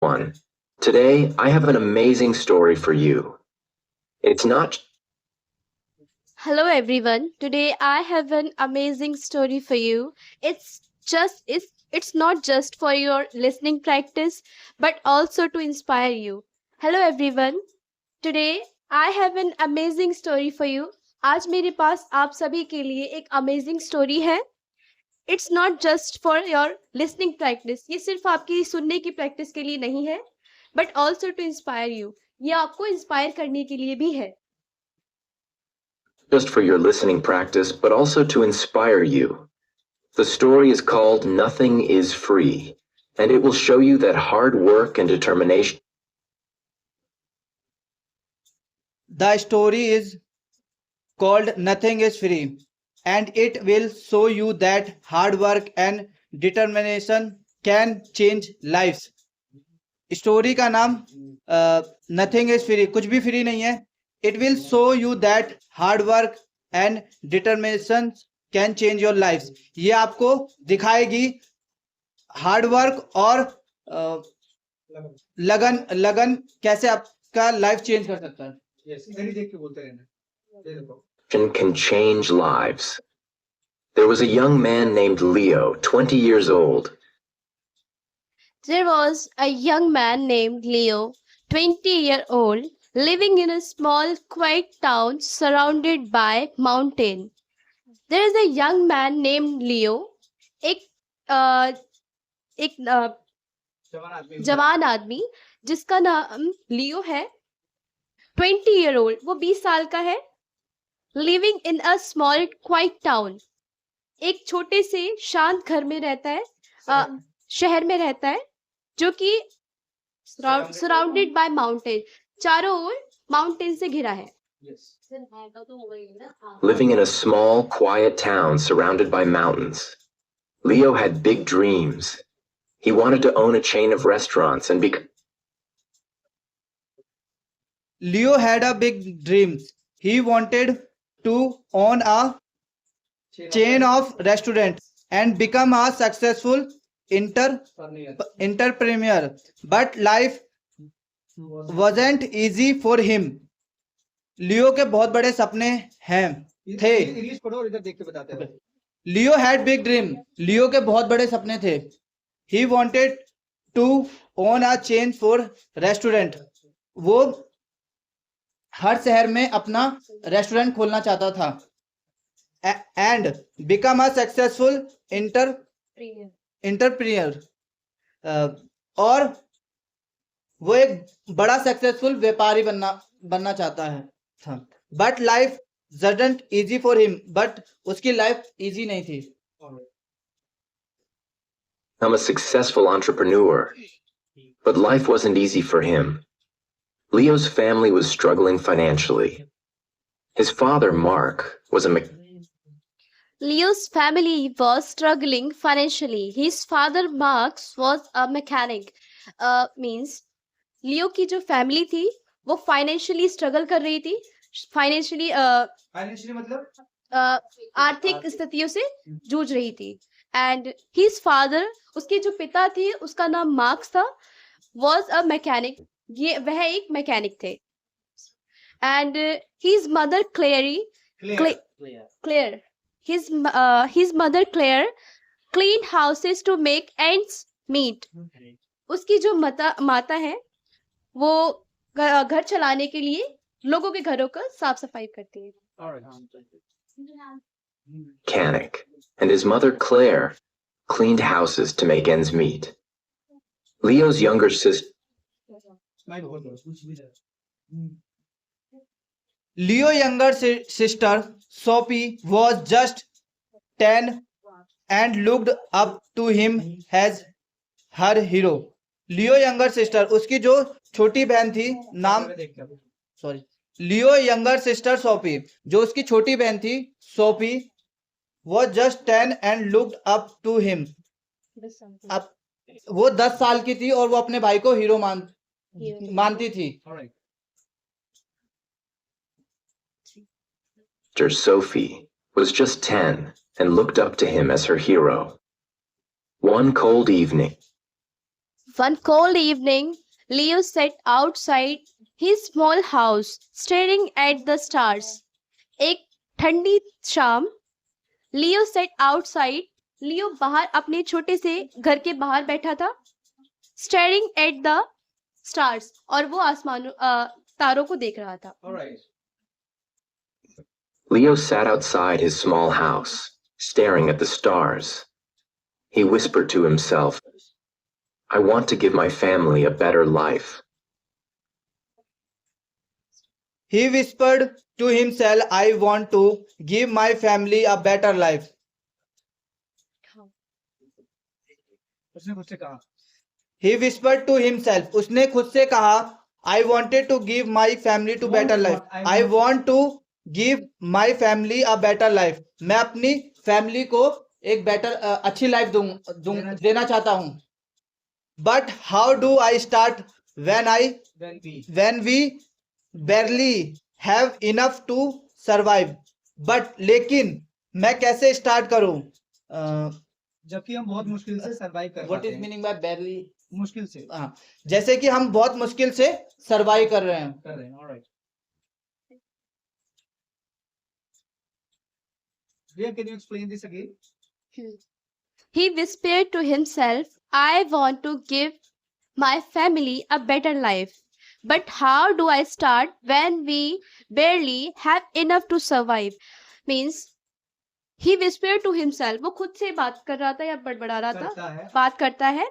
One. Today, I have an amazing story for you. It's not Hello everyone. Today I have an amazing story for you. It's not just for your listening practice but also to inspire you. Hello everyone. Today I have an amazing story for you. आज मेरे पास आप सभी के लिए एक amazing story है. It's not just for your listening practice. ये सिर्फ आपकी सुनने की प्रैक्टिस के लिए नहीं है but also to inspire you. ये आपको इंस्पायर करने के लिए भी है. just for your listening practice, but also to inspire you. The story is called Nothing is Free, and it will show you that hard work and determination. The story is called Nothing is Free, and it will show you that hard work and determination can change lives. Story का नाम nothing is free, कुछ भी free नहीं है. It will show you that hard work and determination can change your life. ये आपको दिखाएगी hard work और लगन कैसे आपका लाइफ चेंज कर सकता है. देख के बोलते रहना. Can change lives. There was a young man named Leo, 20 years old. There was a young man named Leo, 20-year-old, living in a small, quiet town surrounded by mountain. There is a young man named Leo, एक जवान आदमी जिसका नाम लियो है. 20-year-old, वो 20 साल का है. Living in a small, quiet town, एक छोटे से शांत घर में रहता है, शहर में रहता है जो कि सराउंडेड बाय माउंटेन, चारों ओर माउंटेन से घिरा है. Living in a small, quiet town surrounded by mountains. Leo had big dreams. He wanted to own a chain of restaurants and become. Leo had a big dream. He wanted to own a chain of restaurants and become a successful entrepreneur, but life wasn't easy for him. लियो के बहुत बड़े सपने हैं थे. Leo had big dream. Leo के बहुत बड़े सपने थे. He wanted to own a chain for restaurant. वो हर शहर में अपना रेस्टोरेंट खोलना चाहता था. And become a successful entrepreneur. और वो एक बड़ा सक्सेसफुल व्यापारी बनना चाहता है था. But life wasn't easy for him. But उसकी लाइफ इजी नहीं थी. I'm a successful entrepreneur, but life wasn't easy for him. Leo's family was struggling financially. His father, Mark, was a Leo's family was struggling financially. His father Max was a mechanic. Means लियो की जो family थी वो financially struggle कर रही थी. Financially मतलब आर्थिक स्थितियों से जूझ रही थी. एंड हिज फादर, उसके जो पिता थे उसका नाम मार्क्स था, वॉज अ मैकेनिक. ये वह एक मैकेनिक थे. And his mother Claire his mother Claire cleaned houses to make ends meet. उसकी जो माता है वो घर चलाने के लिए लोगों के घरों का साफ सफाई करती है. Mechanic, and his mother Claire cleaned houses to make ends meet. Leo's younger sister. Leo's younger sister Sophie was just 10 and looked up to him as her hero. Leo younger sister, उसकी जो छोटी बहन थी, लियो younger sister Sophie, जो उसकी छोटी बहन थी Sophie, was just 10 and looked up to him. अब वो 10 साल की थी और वो अपने भाई को हीरो मानती थी. Sophie was just 10 and looked up to him as her hero. One cold evening. One cold evening, Leo sat outside his small house, staring at the stars. एक ठंडी शाम लियो सेट आउटसाइड, लियो बाहर अपने छोटे से घर के बाहर बैठा था, स्टेरिंग एट द स्टार्स, और वो तारों को देख रहा था. All right. Leo sat outside his small house, staring at the stars. He whispered to himself, I want to give my family a better life. He whispered to himself, I want to give my family a better life. उसने खुद से कहा. He whispered to himself. उसने खुद से कहा, I wanted to give my family to better life. I want to give my family a better life. मैं अपनी फैमिली को एक बेटर अच्छी लाइफ देना चाहता हूँ. But how do I start when we barely have enough to survive? But लेकिन मैं कैसे स्टार्ट करूं जबकि हम बहुत मुश्किल से सरवाइव कर रहे हैं. What is meaning by barely? मुश्किल से. हाँ, जैसे कि हम बहुत मुश्किल से सरवाइव कर रहे हैं. All right. Riya, can you explain this again? He whispered to himself, I want to give my family a better life. But how do I start when we barely have enough to survive? Means, he whispered to himself, वो खुद से बात कर रहा था या बड़बड़ा रहा था, बात करता है.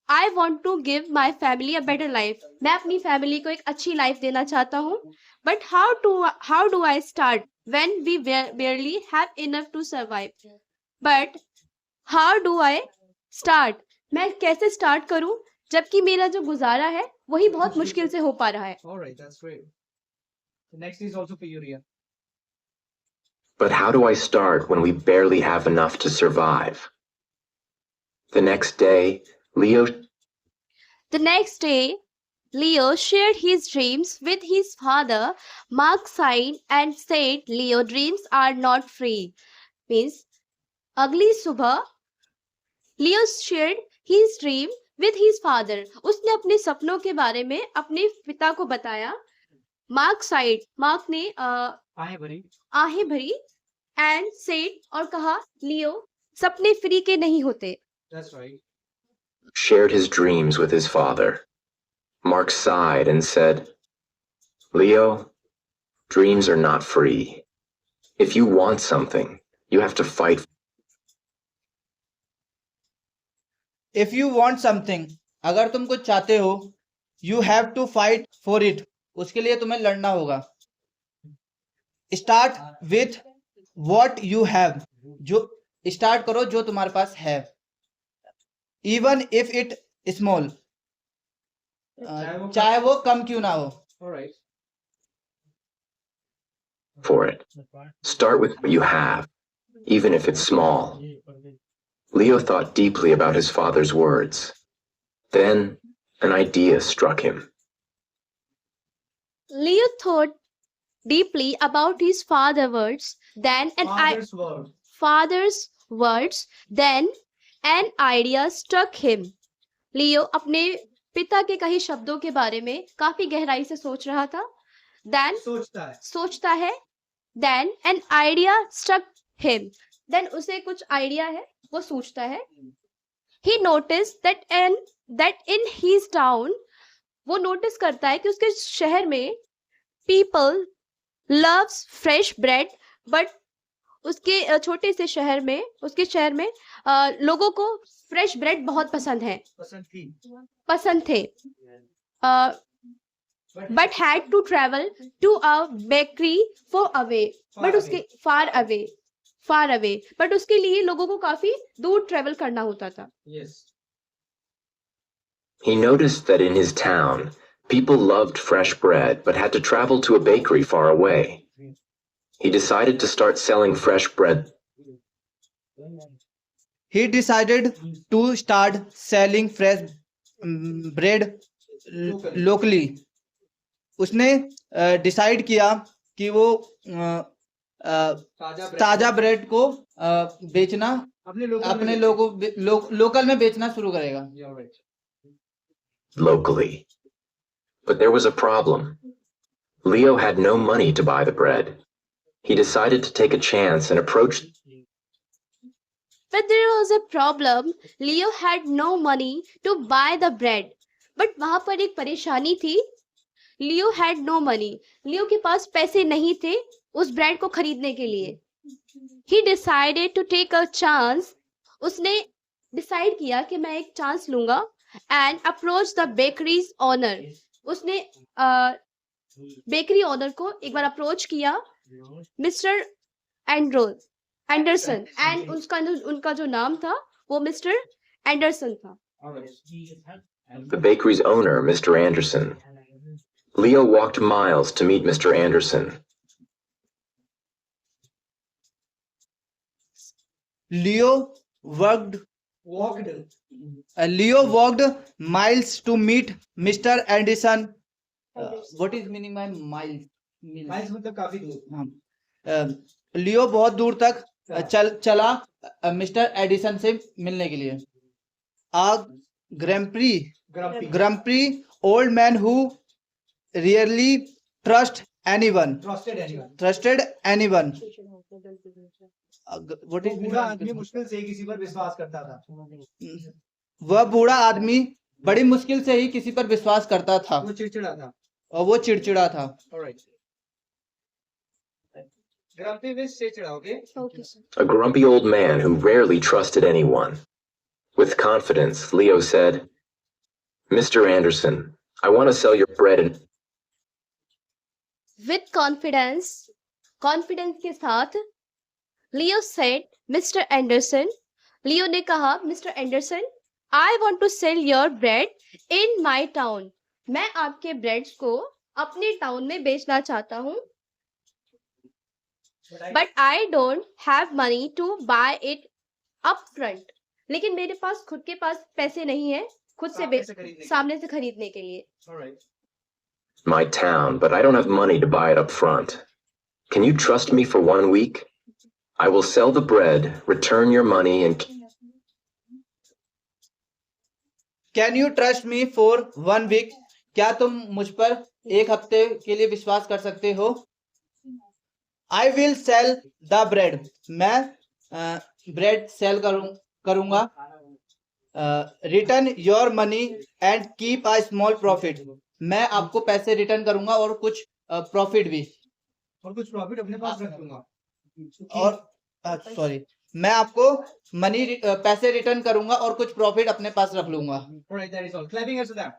I want to give my family a better life. मैं अपनी फैमिली को एक अच्छी लाइफ देना चाहता हूँ. But how do I start when we barely have enough to survive? But how do I start? मैं कैसे स्टार्ट करूं जबकि मेरा जो गुजारा है वही बहुत मुश्किल से हो पा रहा है. All right, that's great. The next is also for you, Riya. But how do I start when we barely have enough to survive? The next day, Leo shared his dreams with his father. Mark sighed and said, Leo, dreams are not free. Means, अगली सुबह Leo shared his dream with his father. उसने अपने सपनों के बारे में अपने पिता को बताया. मार्क साइड, मार्क ने आहें भरी एंड सेड, और कहा, लियो, सपने फ्री के नहीं होते. That's right. shared his dreams with his father. Mark sighed and said, Leo, dreams are not free. If you want something, you have to fight. If you want something, अगर तुम कुछ चाहते हो, you have to fight for it. उसके लिए तुम्हें लड़ना होगा. Start with what you have. जो स्टार्ट करो जो तुम्हारे पास है. Even if it small. चाहे वो कम क्यों ना हो. All right. For it. Start with what you have, even if it's small. Leo thought deeply about his father's words. Then an idea struck him. Leo thought deeply about his father's words. Then an idea struck him. लियो अपने पिता के कहे शब्दों के बारे में काफी गहराई से सोच रहा था. Then सोचता है. Then an idea struck him. Then उसे कुछ आइडिया है, वो सोचता है. He noticed that in his town, वो नोटिस करता है कि उसके शहर में people loves fresh bread, but उसके छोटे से शहर में, उसके शहर में लोगों को फ्रेश ब्रेड बहुत पसंद है, पसंद थे. But had to travel to a bakery far away. But उसके लिए लोगों को काफी दूर ट्रेवल करना होता था. Yes. He noticed that in his town, people loved fresh bread but had to travel to a bakery far away. He decided to start selling fresh bread. He decided to start selling fresh bread locally. उसने decide किया कि वो ताजा bread को बेचना अपने local में बेचना शुरू करेगा. locally. But there was a problem. Leo had no money to buy the bread. He decided to take a chance and approach But there was a problem. Leo had no money to buy the bread. But वहां पर एक परेशानी थी. Leo had no money. Leo के पास पैसे नहीं थे उस ब्रेड को खरीदने के लिए. He decided to take a chance. उसने डिसाइड किया कि मैं एक चांस लूंगा and approach the bakery's owner. उसने बेकरी ओनर को एक बार अप्रोच किया, मिस्टर एंडरसन, एंड उनका जो नाम था वो मिस्टर एंडरसन था. the bakery's owner, Mr. Anderson. Leo walked miles to meet Mr. Anderson. Leo walked miles to meet Mr. Anderson. What is meaning by miles? Miles मतलब काफी दूर. हाँ. लियो बहुत दूर तक चला मिस्टर एडिसन से मिलने के लिए. A grumpy old man who rarely trusted anyone. Trusted anyone. What is बूढ़ा आदमी मुश्किल से किसी पर विश्वास करता था. वह बूढ़ा आदमी बड़ी मुश्किल से ही किसी पर विश्वास करता था वो चिड़चिड़ा था. और वो चिड़चिड़ा था. ऑलराइट. ग्रम्पी मींस चिड़चिड़ा. Okay. Okay, sir. A grumpy old man who rarely trusted anyone. With confidence, Leo said, Mr. Anderson, I want to sell your bread and With confidence के साथ Leo said, Mr. Anderson. Leo ने कहा, Mr. Anderson, I want to sell your bread in my town. मैं आपके breads को अपने town में बेचना चाहता हूँ. But I don't have money to buy it upfront. लेकिन मेरे पास खुद के पास पैसे नहीं है खुद से सामने से खरीदने के लिए. Alright. my town, but I don't have money to buy it up front. Can you trust me for 1 week? I will sell the bread, return your money, and Can you trust me for 1 week? क्या तुम मुझ पर 1 हफ्ते के लिए विश्वास कर सकते हो? I will sell the bread. मैं ब्रेड सेल करूंगा. Return your money and keep a small profit. मैं आपको पैसे रिटर्न करूंगा और कुछ प्रॉफिट भी. और कुछ प्रॉफिट अपने पास रख दूंगा. और सॉरी, मैं आपको पैसे रिटर्न करूंगा और कुछ प्रॉफिट अपने पास रख लूंगा. Alright, that is all. Clapping is that.